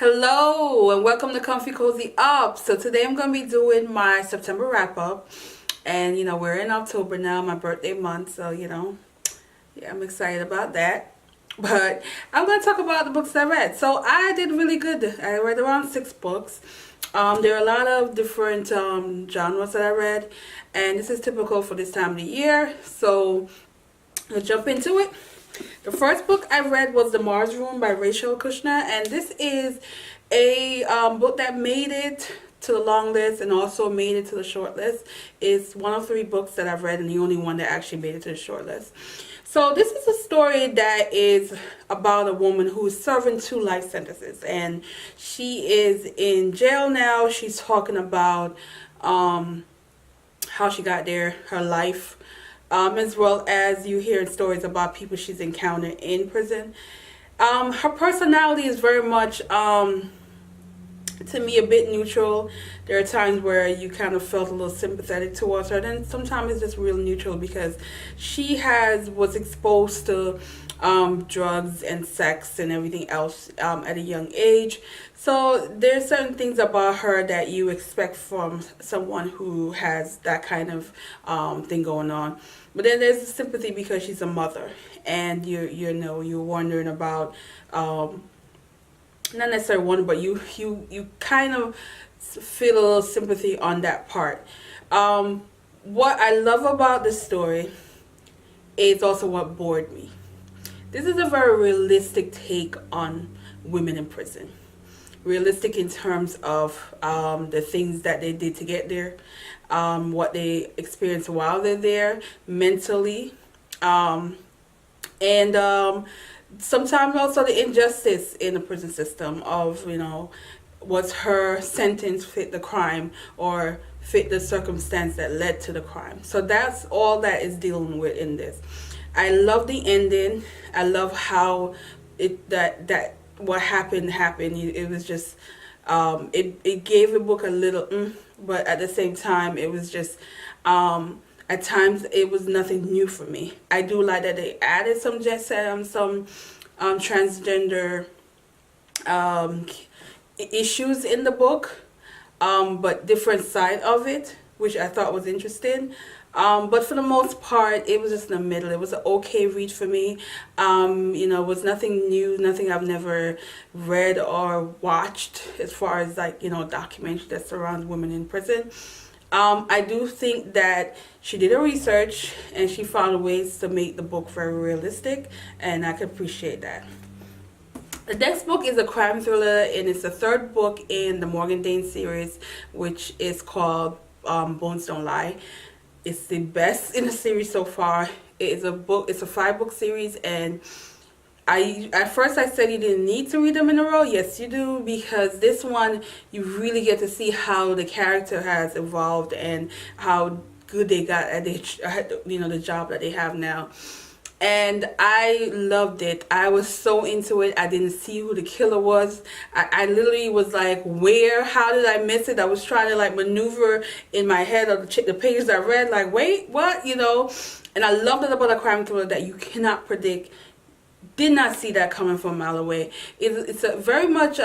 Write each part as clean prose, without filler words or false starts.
Hello and welcome to Comfy Cozy Up. So today I'm going to be doing my September wrap up. And we're in October now, my birthday month. So, yeah, I'm excited about that. But I'm going to talk about the books I read. So I did really good. I read around 6 books. There are a lot of different genres that I read. And this is typical for this time of the year. So let's jump into it. The first book I read was The Mars Room by Rachel Kushner, and this is a book that made it to the long list and also made it to the short list. It's one of 3 books that I've read and the only one that actually made it to the short list. So this is a story that is about a woman who is serving 2 life sentences, and she is in jail now. She's talking about how she got there, her life, as well as you hear stories about people she's encountered in prison. Her personality is very much, to me, a bit neutral. There are times where you kind of felt a little sympathetic towards her. Then sometimes it's just real neutral because she was exposed to drugs and sex and everything else at a young age. So there's certain things about her that you expect from someone who has that kind of thing going on. But then there's sympathy because she's a mother, and you're wondering about not necessarily one, but you kind of feel a little sympathy on that part. What I love about this story is also what bored me. This is a very realistic take on women in prison. Realistic in terms of the things that they did to get there, what they experienced while they're there mentally, and sometimes also the injustice in the prison system of, was her sentence fit the crime or fit the circumstance that led to the crime. So that's all that is dealing with in this. I love the ending. I love how that what happened. It was just it gave the book a little but at the same time it was just at times it was nothing new for me. I do like that they added some transgender issues in the book, but different side of it, which I thought was interesting. But for the most part, it was just in the middle. It was an okay read for me. It was nothing new, nothing I've never read or watched as far as documentaries that surround women in prison. I do think that she did her research and she found ways to make the book very realistic, and I can appreciate that. The next book is a crime thriller, and it's the 3rd book in the Morgan Dane series, which is called Bones Don't Lie. It's the best in the series so far. It's a 5-book series, and at first I said you didn't need to read them in a row. Yes, you do, because this one you really get to see how the character has evolved and how good they got at the job that they have now. And I loved it. I was so into it. I didn't see who the killer was. I literally was like, how did I miss it? I was trying to maneuver in my head of the pages I read, like, wait, what, And I loved it about a crime thriller that you cannot predict. Did not see that coming from a mile away. It's a very much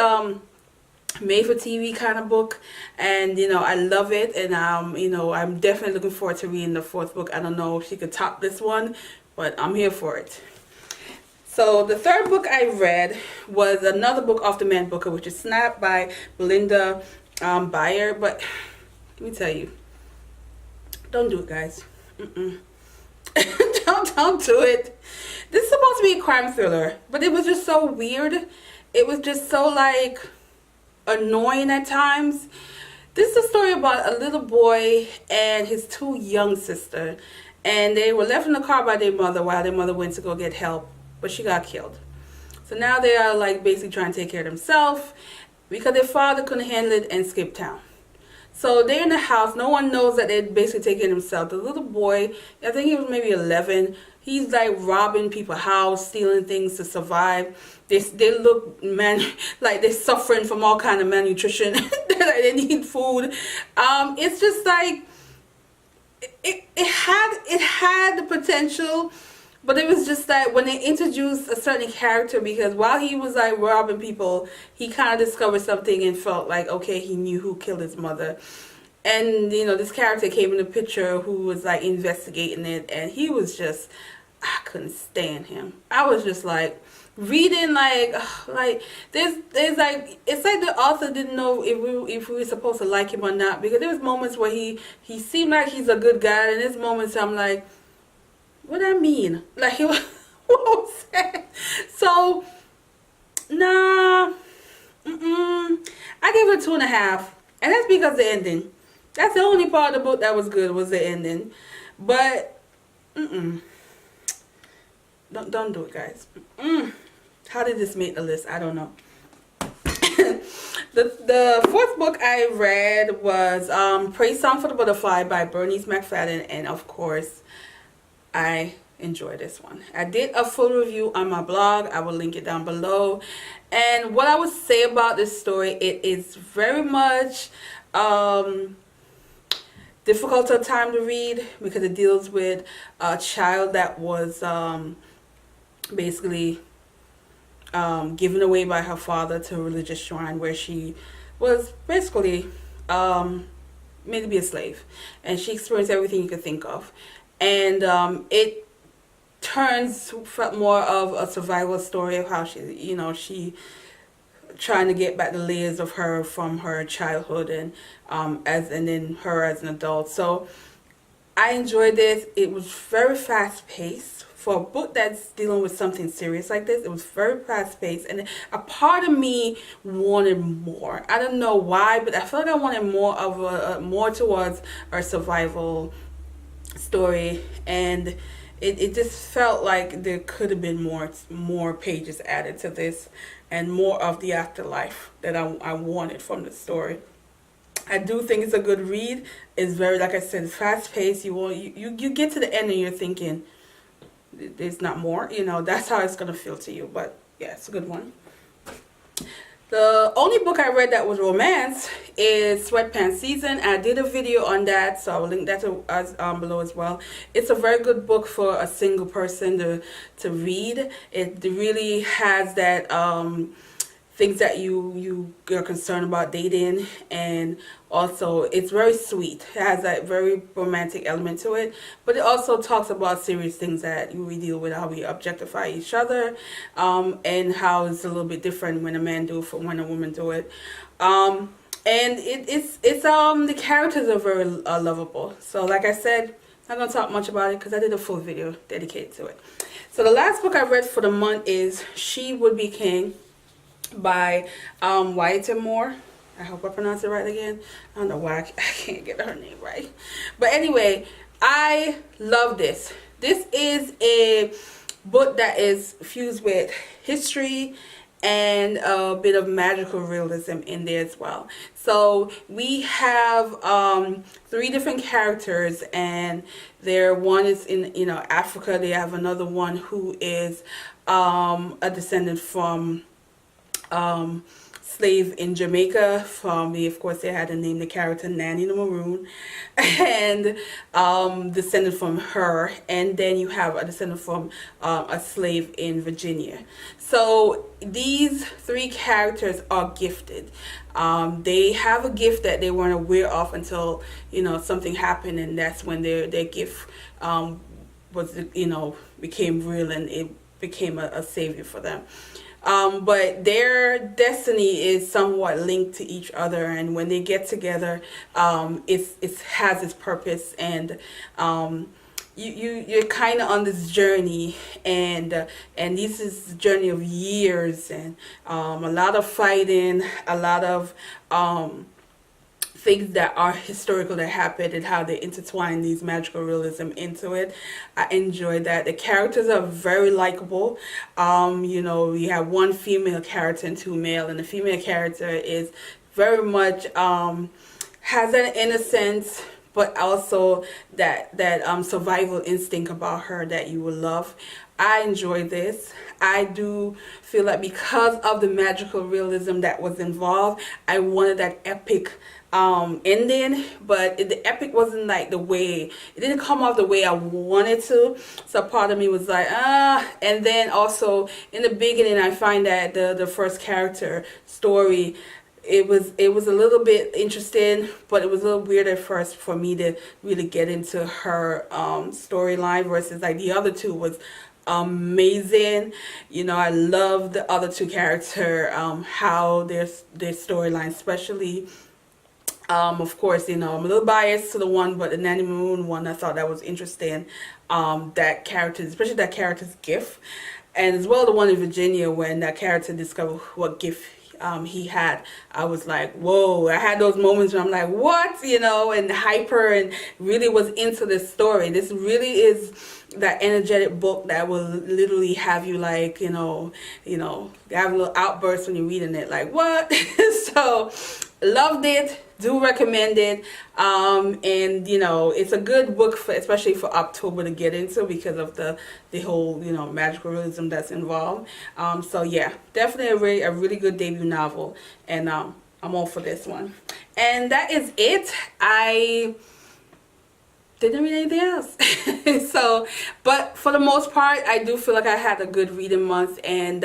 made for TV kind of book, and I love it, and I'm definitely looking forward to reading the 4th book. I don't know if she could top this one, but I'm here for it. So the 3rd book I read was another book off the Man Booker, which is Snap by Belinda Beyer. But let me tell you, don't do it, guys. Don't do it. This is supposed to be a crime thriller, but it was just so weird. It was just so annoying at times. This is a story about a little boy and his 2 young sisters. And they were left in the car by their mother while their mother went to go get help, but she got killed. So now they are basically trying to take care of themselves because their father couldn't handle it and skipped town. So they're in the house. No one knows that they're basically taking themselves. The little boy, I think he was maybe 11. He's robbing people's house, stealing things to survive. They look like they're suffering from all kind of malnutrition. They need food. It's just it had the potential, But it was just that when they introduced a certain character, because while he was like robbing people, he kind of discovered something and felt like, okay, he knew who killed his mother. And, you know, this character came in the picture who was like investigating it, and he was just, I couldn't stand him. I was just like, reading like there's like, it's like the author didn't know if we were supposed to like him or not, because there was moments where he seemed like he's a good guy, and there's moments I'm like, what I mean, like he was what was that? So nah, I give it 2.5, and that's because the ending. That's the only part of the book that was good, was the ending. But don't do it, guys. How did this make the list? I don't know. The fourth book I read was Praise Song for the Butterfly by Bernice McFadden, and of course I enjoyed this one. I did a full review on my blog. I will link it down below. And what I would say about this story, it is very much difficult at time to read, because it deals with a child that was basically given away by her father to a religious shrine, where she was basically made to be a slave, and she experienced everything you could think of. And it turns more of a survival story of how she trying to get back the layers of her from her childhood, and then her as an adult. So I enjoyed this. It was very fast paced for a book that's dealing with something serious like this. It was very fast paced, and a part of me wanted more. I don't know why, but I feel like I wanted more of more towards our survival story, and it just felt like there could have been more pages added to this, and more of the afterlife that I wanted from the story. I do think it's a good read. It's very, like I said, fast paced. You get to the end and you're thinking, there's not more. You know, that's how it's gonna feel to you. But yeah, it's a good one. The only book I read that was romance is Sweatpants Season. I did a video on that, so I will link that below as well. It's a very good book for a single person to read. It really has that things that you are concerned about dating, and also it's very sweet. It has that very romantic element to it, but it also talks about serious things that we deal with, how we objectify each other, and how it's a little bit different when a man do it from when a woman do it. And it's the characters are very lovable. So like I said, I'm not gonna talk much about it because I did a full video dedicated to it. So the last book I read for the month is She Would Be King by Wyatt Moore. I hope I pronounced it right again. I don't know why I can't get her name right. But anyway, I love this. This is a book that is fused with history and a bit of magical realism in there as well. So we have 3 different characters, and one is in Africa. They have another one who is a descendant from slave in Jamaica. Of course, they had to name the character Nanny the Maroon, and descended from her. And then you have a descendant from a slave in Virginia. So these 3 characters are gifted. They have a gift that they weren't aware of until something happened, and that's when their gift became real, and it became a savior for them. But their destiny is somewhat linked to each other, and when they get together, it has its purpose, and you're kind of on this journey, and this is a journey of years, and a lot of fighting, a lot of things that are historical that happened, and how they intertwine these magical realism into it. I enjoyed that. The characters are very likable. You have 1 female character and 2 male, and the female character is very much has an innocence, but also that survival instinct about her that you will love. I enjoyed this. I do feel like because of the magical realism that was involved, I wanted that epic ending, but the epic wasn't like the way, it didn't come off the way I wanted to. So part of me was like, ah. And then also in the beginning, I find that the first character story, it was a little bit interesting, but it was a little weird at first for me to really get into her storyline versus like the other two was amazing. You know, I love the other two character, how their storyline, especially of course, you know, I'm a little biased to the one, but the Nanny Moon one, I thought that was interesting. That character, especially that character's gift, and as well the one in Virginia when that character discovered what gift he had. I was like, whoa! I had those moments where I'm like, what, you know, and hyper, and really was into this story. This really is that energetic book that will literally have you like, have a little outburst when you're reading it, like what? So loved it, do recommend it, and you know, it's a good book for, especially for October, to get into because of the whole, you know, magical realism that's involved. So yeah, definitely a really good debut novel, and I'm all for this one. And that is it. I didn't read anything else. So, but for the most part, I do feel like I had a good reading month, and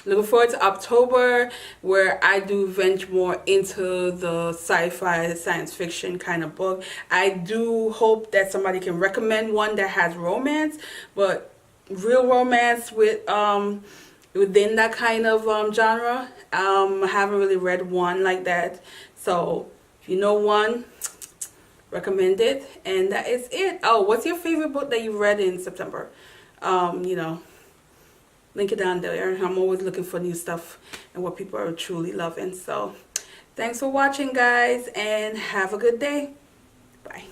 looking forward to October, where I do venture more into the sci-fi, science fiction kind of book. I do hope that somebody can recommend one that has romance, but real romance with within that kind of genre. I haven't really read one like that, so if you know one, recommend it. And that is it. Oh, what's your favorite book that you read in September? Link it down there. I'm always looking for new stuff and what people are truly loving. So thanks for watching, guys, and have a good day. Bye.